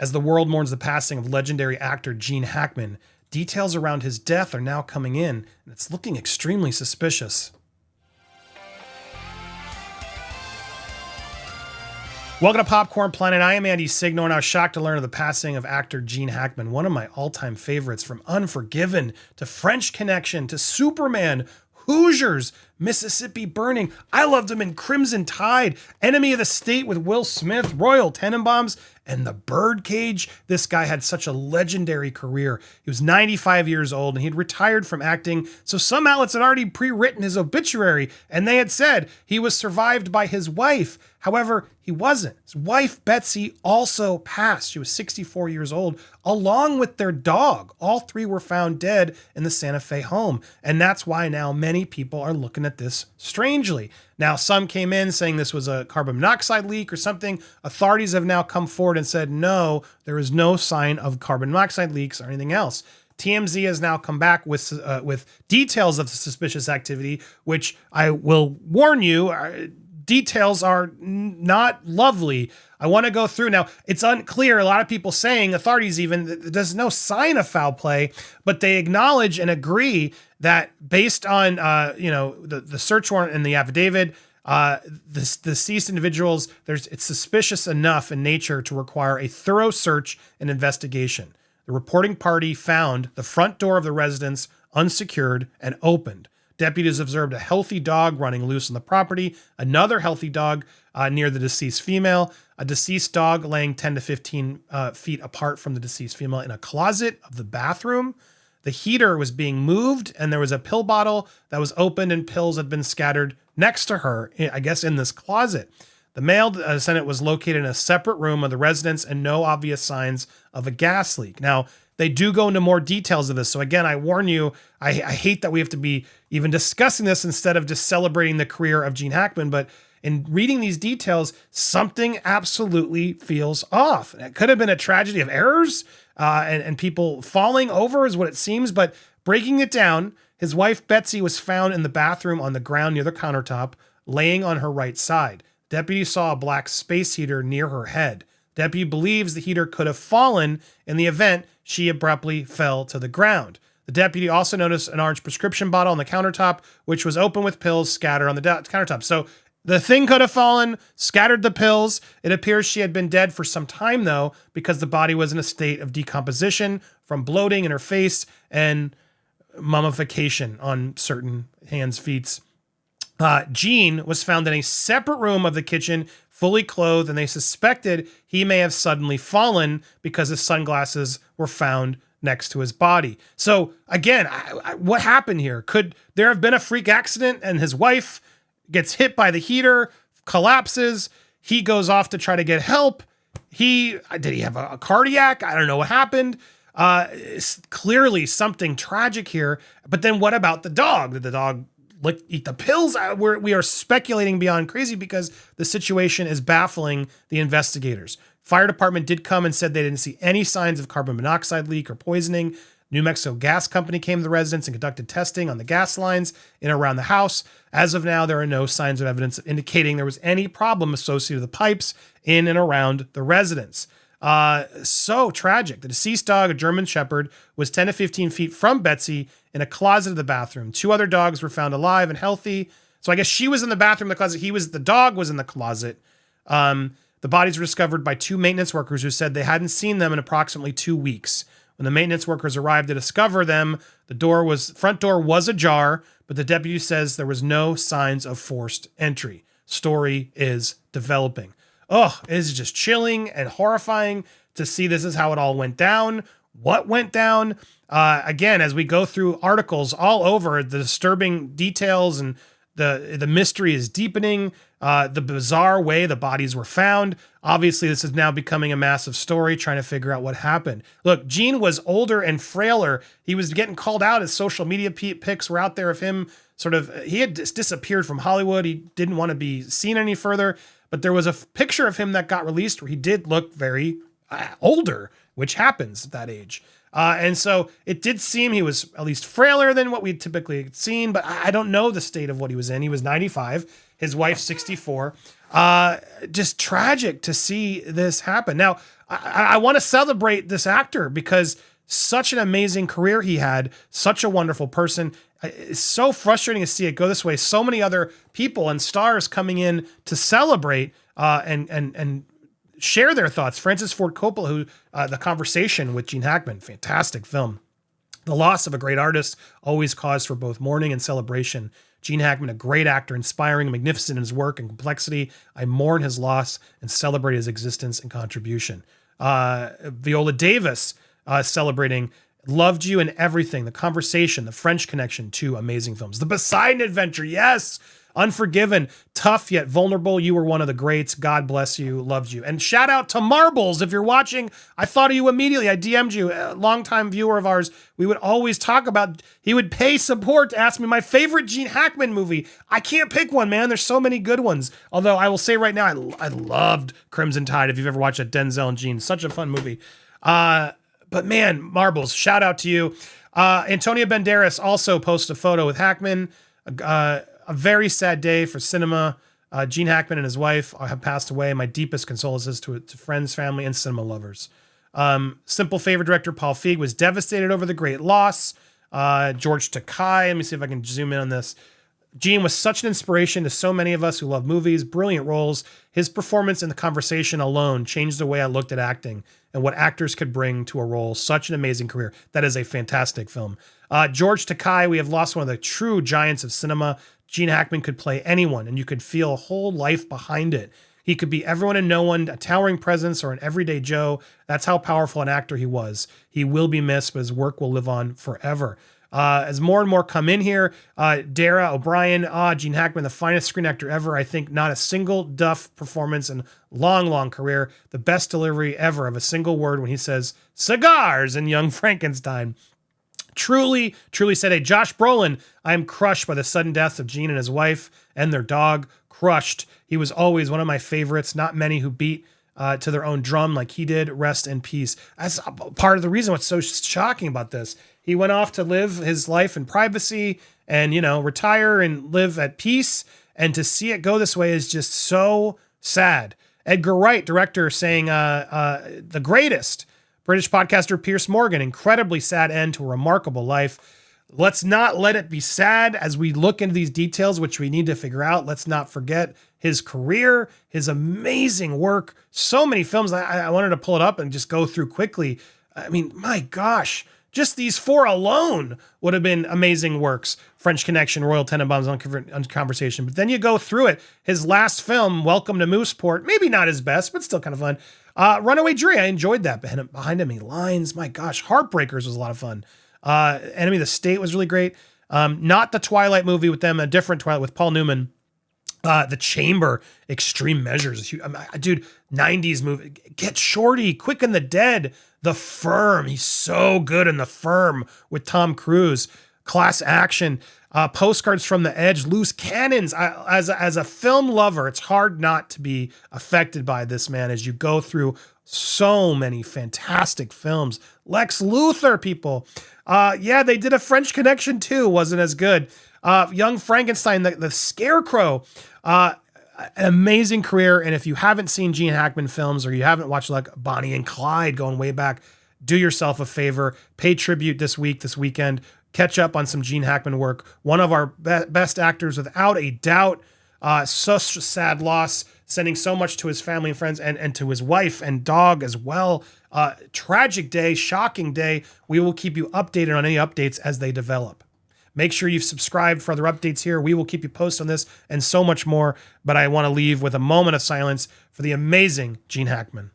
As the world mourns the passing of legendary actor Gene Hackman, details around his death are now coming in, and it's looking extremely suspicious. Welcome to Popcorn Planet. I am Andy Signore, and I was shocked to learn of the passing of actor Gene Hackman, one of my all-time favorites, from Unforgiven to French Connection to Superman, Hoosiers, Mississippi Burning. I loved him in Crimson Tide, Enemy of the State with Will Smith, Royal Tenenbaums, and The Birdcage. This guy had such a legendary career. He was 95 years old and he'd retired from acting, so some outlets had already pre-written his obituary, and they had said he was survived by his wife. However, he wasn't. His wife, Betsy, also passed. She was 64 years old, along with their dog. All three were found dead in the Santa Fe home. And that's why now many people are looking at this strangely. Now, some came in saying this was a carbon monoxide leak or something. Authorities have now come forward and said, no, there is no sign of carbon monoxide leaks or anything else. TMZ has now come back with details of the suspicious activity, which I will warn you, details are not lovely. I want to go through. Now, it's unclear. A lot of people saying, authorities even, there's no sign of foul play, but they acknowledge and agree that based on, the search warrant and the affidavit, the deceased individuals, it's suspicious enough in nature to require a thorough search and investigation. The reporting party found the front door of the residence unsecured and opened. Deputies observed a healthy dog running loose on the property, another healthy dog near the deceased female, a deceased dog laying 10 to 15 feet apart from the deceased female in a closet of the bathroom. The heater was being moved, and there was a pill bottle that was opened and pills had been scattered next to her, I guess in this closet. The male descendant was located in a separate room of the residence and no obvious signs of a gas leak. Now, they do go into more details of this. So again, I warn you, I hate that we have to be even discussing this instead of just celebrating the career of Gene Hackman. But in reading these details, something absolutely feels off. It could have been a tragedy of errors and people falling over is what it seems. But breaking it down, his wife, Betsy, was found in the bathroom on the ground near the countertop, laying on her right side. Deputy saw a black space heater near her head. Deputy believes the heater could have fallen in the event she abruptly fell to the ground. The deputy also noticed an orange prescription bottle on the countertop, which was open with pills scattered on the countertop. So the thing could have fallen, scattered the pills. It appears she had been dead for some time, though, because the body was in a state of decomposition from bloating in her face and mummification on certain hands, feet. Gene was found in a separate room of the kitchen, fully clothed, and they suspected he may have suddenly fallen because his sunglasses were found next to his body. So again, what happened here? Could there have been a freak accident and his wife gets hit by the heater, collapses, he goes off to try to get help? Did he have a cardiac? I don't know what happened. Clearly something tragic here. But then what about the dog? Did the dog eat the pills? We are speculating beyond crazy because the situation is baffling the investigators. Fire department did come and said they didn't see any signs of carbon monoxide leak or poisoning. New Mexico Gas Company came to the residence and conducted testing on the gas lines in and around the house. As of now, there are no signs of evidence indicating there was any problem associated with the pipes in and around the residence. So tragic. The deceased dog, a German Shepherd, was 10 to 15 feet from Betsy in a closet of the bathroom. Two other dogs were found alive and healthy. So I guess she was in the bathroom, the closet. The dog was in the closet. The bodies were discovered by two maintenance workers who said they hadn't seen them in approximately 2 weeks. When the maintenance workers arrived to discover them, the front door was ajar, but the deputy says there was no signs of forced entry. Story is developing. Oh, it is just chilling and horrifying to see this is how it all went down. What went down? Again, as we go through articles all over, the disturbing details and the mystery is deepening. The bizarre way the bodies were found. Obviously, this is now becoming a massive story, trying to figure out what happened. Look, Gene was older and frailer. He was getting called out as social media pics were out there of him. He had disappeared from Hollywood. He didn't want to be seen any further. But there was a picture of him that got released where he did look very older, which happens at that age. And so it did seem he was at least frailer than what we'd typically seen, but I don't know the state of what he was in. He was 95, his wife 64. Just tragic to see this happen. Now, I want to celebrate this actor because such an amazing career he had, such a wonderful person. It's so frustrating to see it go this way. So many other people and stars coming in to celebrate and share their thoughts. Francis Ford Coppola, who The Conversation with Gene Hackman, fantastic film. The loss of a great artist, always cause for both mourning and celebration. Gene Hackman, a great actor, inspiring and magnificent in his work and complexity. I mourn his loss and celebrate his existence and contribution. Viola Davis, celebrating Loved You and Everything, The Conversation, The French Connection, 2 amazing films. The Poseidon Adventure, yes! Unforgiven, tough yet vulnerable. You were one of the greats. God bless you. Loved you. And shout out to Marbles. If you're watching, I thought of you immediately. I DM'd you, a longtime viewer of ours. We would always talk about, he would pay support to ask me my favorite Gene Hackman movie. I can't pick one, man. There's so many good ones. Although I will say right now, I loved Crimson Tide. If you've ever watched it, Denzel and Gene, such a fun movie. But man, Marbles, shout out to you. Antonio Banderas also posted a photo with Hackman. A very sad day for cinema. Gene Hackman and his wife have passed away. My deepest condolences to friends, family, and cinema lovers. Simple Favor director Paul Feig was devastated over the great loss. George Takei, let me see if I can zoom in on this. Gene was such an inspiration to so many of us who love movies, brilliant roles. His performance in The Conversation alone changed the way I looked at acting and what actors could bring to a role. Such an amazing career. That is a fantastic film. George Takei, we have lost one of the true giants of cinema. Gene Hackman could play anyone, and you could feel a whole life behind it. He could be everyone and no one, a towering presence, or an everyday Joe. That's how powerful an actor he was. He will be missed, but his work will live on forever. As more and more come in here, Dara O'Brien, Gene Hackman, the finest screen actor ever. I think not a single duff performance in long career. The best delivery ever of a single word when he says cigars in Young Frankenstein. Truly said, hey, Josh Brolin, I am crushed by the sudden death of Gene and his wife and their dog. Crushed. He was always one of my favorites. Not many who beat to their own drum like he did. Rest in peace. That's part of the reason what's so shocking about this. He went off to live his life in privacy and, retire and live at peace. And to see it go this way is just so sad. Edgar Wright, director, saying the greatest. British podcaster Piers Morgan, incredibly sad end to a remarkable life. Let's not let it be sad as we look into these details, which we need to figure out. Let's not forget his career, his amazing work. So many films. I wanted to pull it up and just go through quickly. I mean, my gosh, just these 4 alone would have been amazing works. French Connection, Royal Tenenbaums on Conversation. But then you go through it. His last film, Welcome to Mooseport, maybe not his best, but still kind of fun. Runaway Jury, I enjoyed that. Behind Enemy Lines, my gosh. Heartbreakers was a lot of fun. Enemy of the State was really great. Not the Twilight movie with them, a different Twilight with Paul Newman. The Chamber, Extreme Measures. Dude, 90s movie. Get Shorty, Quick and the Dead. The Firm. He's so good in The Firm with Tom Cruise. Class Action. Postcards from the Edge. Loose Cannons. As a film lover, it's hard not to be affected by this man as you go through so many fantastic films. Lex Luthor, people. They did a French Connection too. Wasn't as good. Young Frankenstein, the Scarecrow. An amazing career. And if you haven't seen Gene Hackman films or you haven't watched like Bonnie and Clyde going way back, do yourself a favor. Pay tribute this weekend. Catch up on some Gene Hackman work. One of our best actors without a doubt. Such a sad loss. Sending so much to his family and friends and to his wife and dog as well. Tragic day, shocking day. We will keep you updated on any updates as they develop. Make sure you've subscribed for other updates here. We will keep you posted on this and so much more. But I want to leave with a moment of silence for the amazing Gene Hackman.